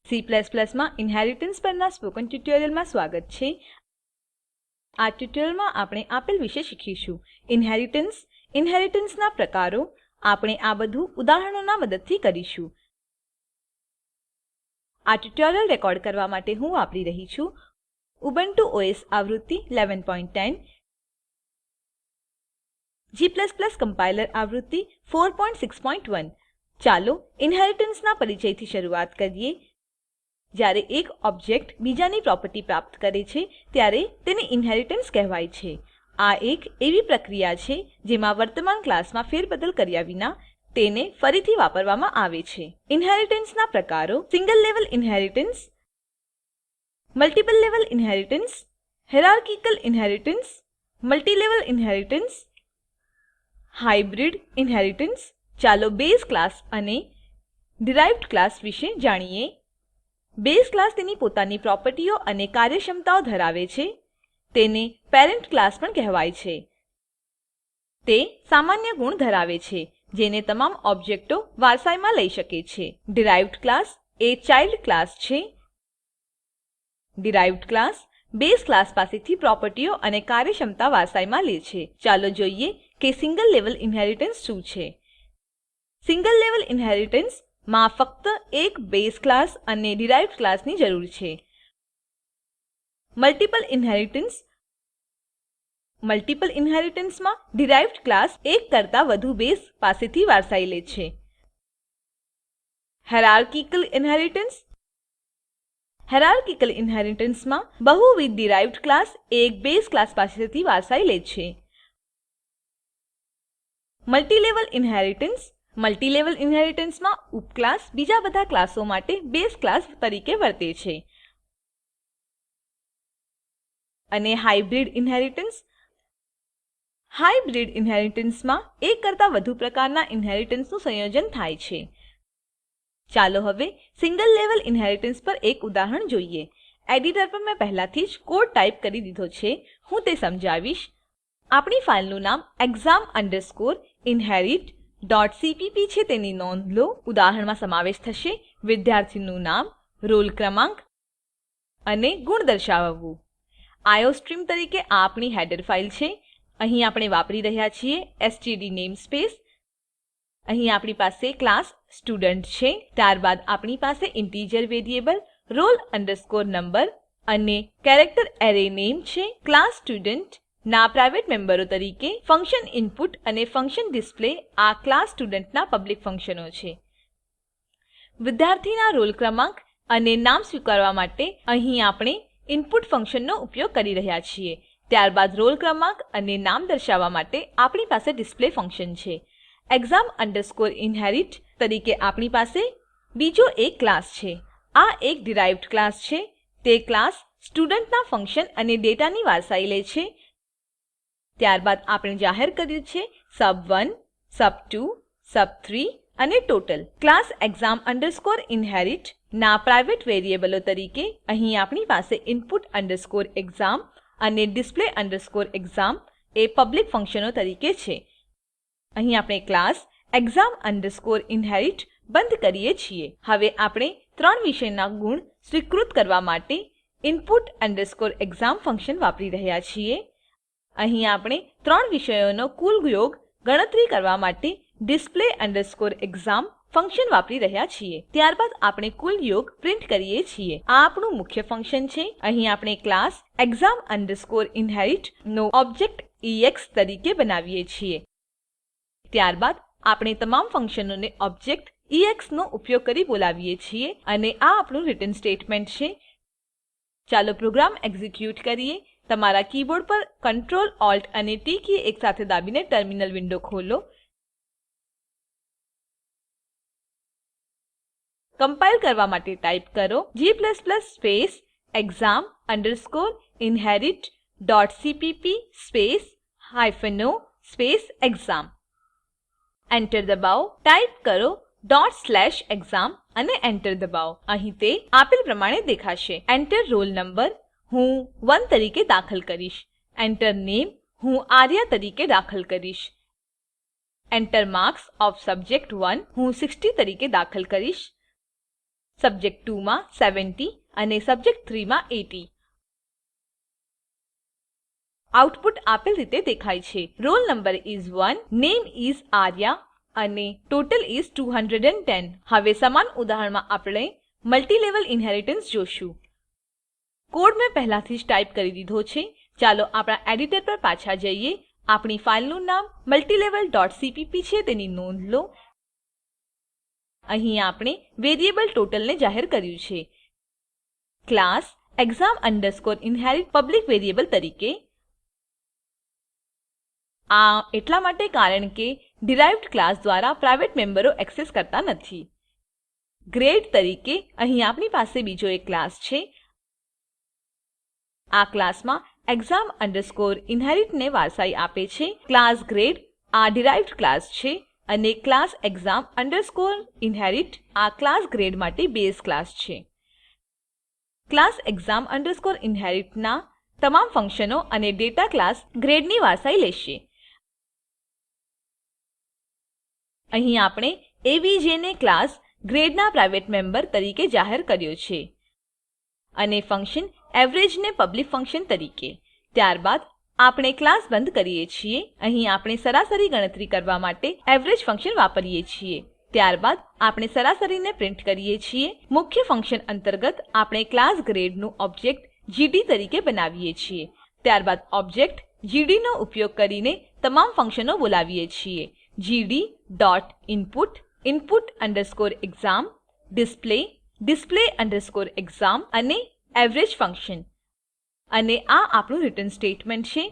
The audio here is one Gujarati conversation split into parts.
C++ માં ઇનહેરિટન્સ પરના સ્પોકન ટ્યુટોરીયલમાં સ્વાગત છે. આ ટ્યુટોરીયલમાં આપણે આપેલ વિશે શીખીશું. ઇનહેરિટન્સના પ્રકારો. આપણે આ બધું ઉદાહરણોના મદદથી કરીશું. આ ટ્યુટોરીયલ રેકોર્ડ કરવા માટે હું વાપરી રહી છું ઉબુન્ટુ OS આવૃત્તિ 11.10 G++ કમ્પાઇલર આવૃત્તિ 4.6.1. ચાલો ઇનહેરિટન્સના પરિચયથી શરૂઆત કરીએ. જ્યારે એક ઓબ્જેક્ટ બીજાની પ્રોપર્ટી પ્રાપ્ત કરે છે ત્યારે તેને ઇનહેરિટન્સ કહેવાય છે. આ એક એવી પ્રક્રિયા છે જેમાં વર્તમાન ક્લાસમાં ફેરબદલ કર્યા વિના તેને ફરીથી વાપરવામાં આવે છે. ઇનહેરિટન્સના પ્રકારો. Single level inheritance, multiple level inheritance, hierarchical inheritance, multilevel inheritance, hybrid inheritance. ચાલો બેઝ ક્લાસ અને ડિરાઇવ્ડ ક્લાસ વિશે જાણીએ. બેઝ ક્લાસ તેની પોતાની પ્રોપર્ટીઓ અને કાર્યક્ષમતાઓ ધરાવે છે. તેને પેરેન્ટ ક્લાસ પણ કહેવાય છે. તે સામાન્ય ગુણ ધરાવે છે જેને તમામ ઓબ્જેક્ટો વારસાઈમાં લઈ શકે છે. ડિરાઇવ્ડ ક્લાસ એ ચાઇલ્ડ ક્લાસ છે. ડિરાઇવ્ડ ક્લાસ બેઝ ક્લાસ પાસેથી પ્રોપર્ટીઓ અને કાર્યક્ષમતા વારસાઈમાં લે છે. ચાલો જોઈએ કે સિંગલ લેવલ ઇનહેરિટન્સ શું છે. સિંગલ લેવલ ઇનહેરિટન્સ માં ફક્ત એક બેઝ ક્લાસ અને ડિરાઇવ્ડ ક્લાસની જરૂર છે. મલ્ટિપલ ઇનહેરિટન્સમાં ડિરાઇવ્ડ ક્લાસ એક કરતા વધુ બેઝ પાસેથી વારસાઈ લે છે. હાયરાર્કિકલ ઇનહેરિટન્સમાં બહુવિધ ડિરાઇવ્ડ ક્લાસ એક બેઝ ક્લાસ પાસેથી વારસાઈ લે છે. મલ્ટીલેવલ ઇનહેરિટન્સમાં ઉપક્લાસ બીજા બધા ક્લાસો માટે બેઝ ક્લાસ તરીકે વર્તે છે. અને હાયબ્રિડ ઇનહેરિટન્સમાં એક કરતા વધુ પ્રકારના ઇનહેરિટન્સનું સંયોજન થાય છે. ચાલો હવે સિંગલ લેવલ ઇનહેરિટન્સ પર એક ઉદાહરણ જોઈએ. એડિટર પર મેં પહેલાથી જ કોડ ટાઈપ કરી દીધો છે. હું તે સમજાવીશ. આપણી ફાઈલનું નામ exam_inherit.cpp છે તેની નોંધ લો. ઉદાહરણમાં સમાવેશ થશે વિદ્યાર્થીનું નામ, રોલ ક્રમાંક અને ગુણ દર્શાવવું. આઇઓસ્ટ્રીમ તરીકે આ આપણી હેડર ફાઈલ છે. અહીં આપણે વાપરી રહ્યા છીએ એસટીડી નેમસ્પેસ. અહીં આપણી પાસે ક્લાસ સ્ટુડન્ટ છે. ત્યારબાદ આપણી પાસે ઇન્ટિજર વેરિયેબલ roll_number અને કેરેક્ટર એરે નેમ છે. ક્લાસ સ્ટુડન્ટ ના પ્રાઇવેટ મેમ્બરો તરીકે ફંક્શન ઇનપુટ અને ફંક્શન ડિસ્પ્લે આ ક્લાસ સ્ટુડન્ટના પબ્લિક ફંક્શનો છે. વિદ્યાર્થીના રોલ ક્રમાંક અને નામ સ્વીકારવા માટે અહીં આપણે ઇનપુટ ફંક્શનનો ઉપયોગ કરી રહ્યા છીએ. ત્યારબાદ રોલ ક્રમાંક અને નામ દર્શાવવા માટે આપણી પાસે ડિસ્પ્લે ફંક્શન છે. exam_inherit તરીકે આપણી પાસે બીજો એક ક્લાસ છે. આ એક ડિરાઇવ્ડ ક્લાસ છે. તે ક્લાસ સ્ટુડન્ટના ફંક્શન અને ડેટાની વારસાઈ લે છે. ત્યારબાદ આપણે જાહેર કર્યું છે sub1, sub2, sub3 અને total. ક્લાસ exam_inherit ના પ્રાઇવેટ વેરિયેબલો તરીકે અહીં આપણી પાસે input_exam અને display_exam એ પબ્લિક ફંક્શનો તરીકે છે. અહીં આપણે ક્લાસ exam_inherit બંધ કરીએ છીએ. હવે આપણે 3 વિષયના ગુણ સ્વીકૃત કરવા માટે input_exam ફંક્શન વાપરી રહ્યા છીએ. અહીં આપણે 3 વિષયોનો કુલ યોગ ગણતરી કરવા માટે display_exam ફંક્શન વાપરી રહ્યા છીએ. ત્યારબાદ આપણે કુલ યોગ પ્રિન્ટ કરીએ છીએ. આ આપણું મુખ્ય ફંક્શન છે. અહીં આપણે ક્લાસ exam_inherit નો ઓબ્જેક્ટ એક્સ તરીકે બનાવીએ છીએ. ત્યારબાદ આપણે તમામ ફંક્શનોને ઓબ્જેક્ટ એક્સ નો ઉપયોગ કરી બોલાવીએ છીએ અને આ આપણું રિટર્ન સ્ટેટમેન્ટ છે. ચાલો પ્રોગ્રામ એક્ઝીક્યુટ કરીએ. તમારા કીબોર્ડ પર Ctrl Alt અને ટી કી એકસાથે દાબીને ટર્મિનલ વિન્ડો ખોલો. કમ્પાઈલ કરવા માટે ટાઈપ કરો g space exam_inherit.cpp space -o space exam. Enter દબાવો. ટાઈપ કરો ./exam અને એન્ટર દબાવો. અહીં તે આપેલ પ્રમાણે દેખાશે. એન્ટર રોલ નંબર હું 1 તરીકે દાખલ કરીશ. એન્ટર નેમ હું આર્યા તરીકે દાખલ કરીશ. એન્ટર માર્ક્સ ઓએફ સબ્જેક્ટ1 હું 60 તરીકે દાખલ કરીશ. સબ્જેક્ટ 2 માં 70 અને સબ્જેક્ટ 3 માં 80. આઉટપુટ આપેલ રીતે દેખાય છે. Roll number is 1, name is Arya અને ટોટલ is 210. હવે સમાન ઉદાહરણમાં આપણે મલ્ટીલેવલ ઇનહેરિટન્સ જોશું. કોડ મેં પહેલાથી જ ટાઈપ કરી દીધો છે. ચાલો આપણા એડિટર પર પાછા જઈએ. આપણી ફાઈલનું નામ multilevel.cpp છે તેની નોંધ લો. અહીં આપણે વેરીએબલ ટોટલને જાહેર કર્યું છે. ક્લાસ exam_inherit પબ્લિક વેરીએબલ તરીકે. આ એટલા માટે કારણ કે ડિરાઇવ્ડ ક્લાસ દ્વારા પ્રાઇવેટ મેમ્બરો એક્સેસ કરતા નથી. ગ્રેડ તરીકે અહીં આપણી પાસે બીજો એક ક્લાસ છે. આ ક્લાસમાં exam_inherit ને વારસાઈ આપે છે. ક્લાસ ગ્રેડ આ ડિરાઇવ્ડ ક્લાસ છે અને ક્લાસ exam_inherit આ ક્લાસ ગ્રેડ માટે બેઝ ક્લાસ છે. ક્લાસ exam_inherit ના તમામ ફંક્શનો અને ડેટા ક્લાસ ગ્રેડની વારસાઈ લેશે. અહીં આપણે avj ને ક્લાસ ગ્રેડના પ્રાઇવેટ મેમ્બર તરીકે જાહેર કર્યો છે અને ફંક્શન એવરેજ ને પબ્લિક ફંક્શન તરીકે. ત્યારબાદ આપણે ક્લાસ બંધ કરીએ છીએ. અહીં આપણે સરાસરી ગણતરી કરવા માટે એવરેજ ફંક્શન વાપરીએ છીએ. ત્યારબાદ આપણે સરાસરીને પ્રિન્ટ કરીએ છીએ. મુખ્ય ફંક્શન અંતર્ગત આપણે ક્લાસ ગ્રેડનું ઓબ્જેક્ટ જીડી તરીકે બનાવીએ છીએ. ત્યારબાદ ઓબ્જેક્ટ જીડી નો ઉપયોગ કરીને તમામ ફંક્શનો બોલાવીએ છીએ. gd.input input_exam, display_exam અને એવરેજ ફંક્શન. અને આ આપણું રિટર્ન સ્ટેટમેન્ટ છે.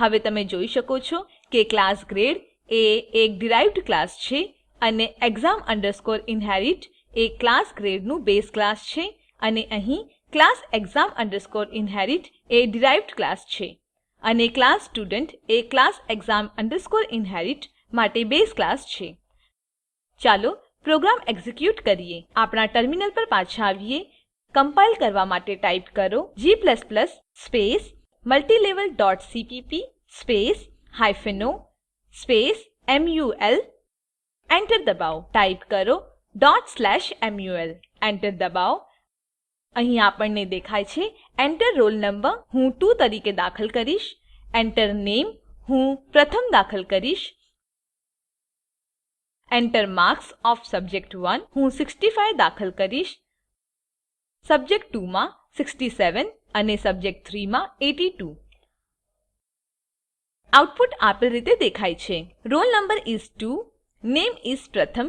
હવે તમે જોઈ શકો છો કે ક્લાસ ગ્રેડ એ એક ડિરાઇવ્ડ ક્લાસ છે અને exam_inherit એ ક્લાસ ગ્રેડનું બેઝ ક્લાસ છે અને અહીં ક્લાસ exam_inherit એ ડિરાઇવ્ડ ક્લાસ છે અને ક્લાસ સ્ટુડન્ટ એ ક્લાસ exam_inherit માટે બેઝ ક્લાસ છે. ચાલો પ્રોગ્રામ એક્ઝીક્યુટ કરીએ. આપણા ટર્મિનલ પર પાછા આવીએ. કમ્પાઇલ કરવા માટે ટાઈપ કરો g space multilevel.cpp space -o space mul. Enter દબાવો. ટાઈપ કરો ./mul. એન્ટર દબાવો. અહીં આપણને દેખાય છે Enter roll number હું 2 તરીકે દાખલ કરીશ. Enter name હું પ્રથમ દાખલ કરીશ. Enter marks of subject 1 હું 65 દાખલ કરીશ. સબ્જેક્ટ 2 માં 67 અને સબ્જેક્ટ 3 માં 82. આઉટપુટ આપેલ રીતે દેખાય છે. Roll number is 2, name is પ્રથમ,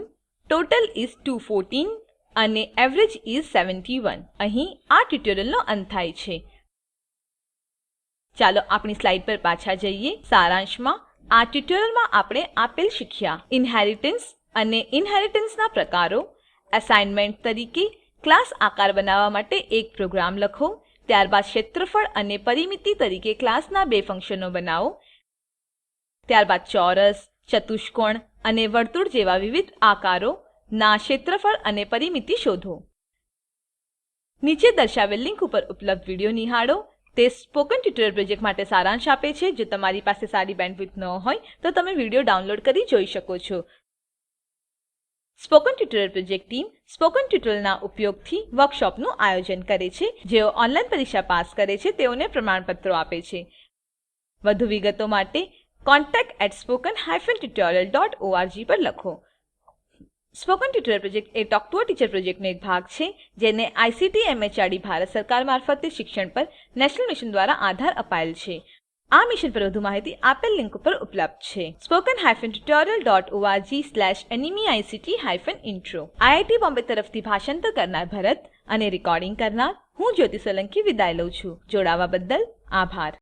ટોટલ is 214 અને એવરેજ is 71. અહીં આ ટ્યુટોરીયલનો અંત થાય છે. ચાલો આપણી સ્લાઇડ પર પાછા જઈએ. સારાંશમાં આ ટ્યુટોરીયલમાં આપણે આપેલ શીખ્યા. ઇનહેરિટન્સ અને ઇનહેરિટન્સના પ્રકારો. અસાઇનમેન્ટ તરીકે ક્લાસ આકાર બનાવવા માટે એક પ્રોગ્રામ લખો. ત્યારબાદ ક્ષેત્રફળ અને પરિમિતિ તરીકે ક્લાસના 2 ફંક્શનો બનાવો. ત્યારબાદ ચોરસ, ચતુષ્કોણ અને વર્તુળ જેવા વિવિધ આકારો ના ક્ષેત્રફળ અને પરિમિતિ શોધો. નીચે દર્શાવેલ લિંક ઉપર ઉપલબ્ધ વિડીયો નિહાળો. તે સ્પોકન ટ્યુટોરીયલ પ્રોજેક્ટ માટે સારાંશ આપે છે. જો તમારી પાસે સારી બેન્ડવિડ્થ ન હોય તો તમે વિડીયો ડાઉનલોડ કરી જોઈ શકો છો. Spoken tutorial project team spoken ટ્યુટોરીયલના ઉપયોગથી વર્કશોપનું આયોજન કરે છે. જેઓ ઓનલાઈન પરીક્ષા પાસ કરે છે તેઓને પ્રમાણપત્રો આપે છે. વધુ વિગતો માટે contact@spoken-tutorial.org પર લખો. Spoken tutorial project A talk to a teacher પ્રોજેક્ટનો એક ભાગ છે જેને આઇસીટી એમએચઆરડી ભારત સરકાર મારફતે શિક્ષણ પર નેશનલ મિશન દ્વારા આધાર અપાયેલ છે. આ મિશન પર વધુ માહિતી આપેલ લિંક ઉપર ઉપલબ્ધ છે. spoken-tutorial.org/nmeict-intro. આઈઆઈટી બોમ્બે તરફથી ભાષાંતર કરનાર ભરત અને રેકોર્ડિંગ કરનાર હું જ્યોતિ સોલંકી વિદાય લઉં છું. જોડાવા બદ્દલ આભાર.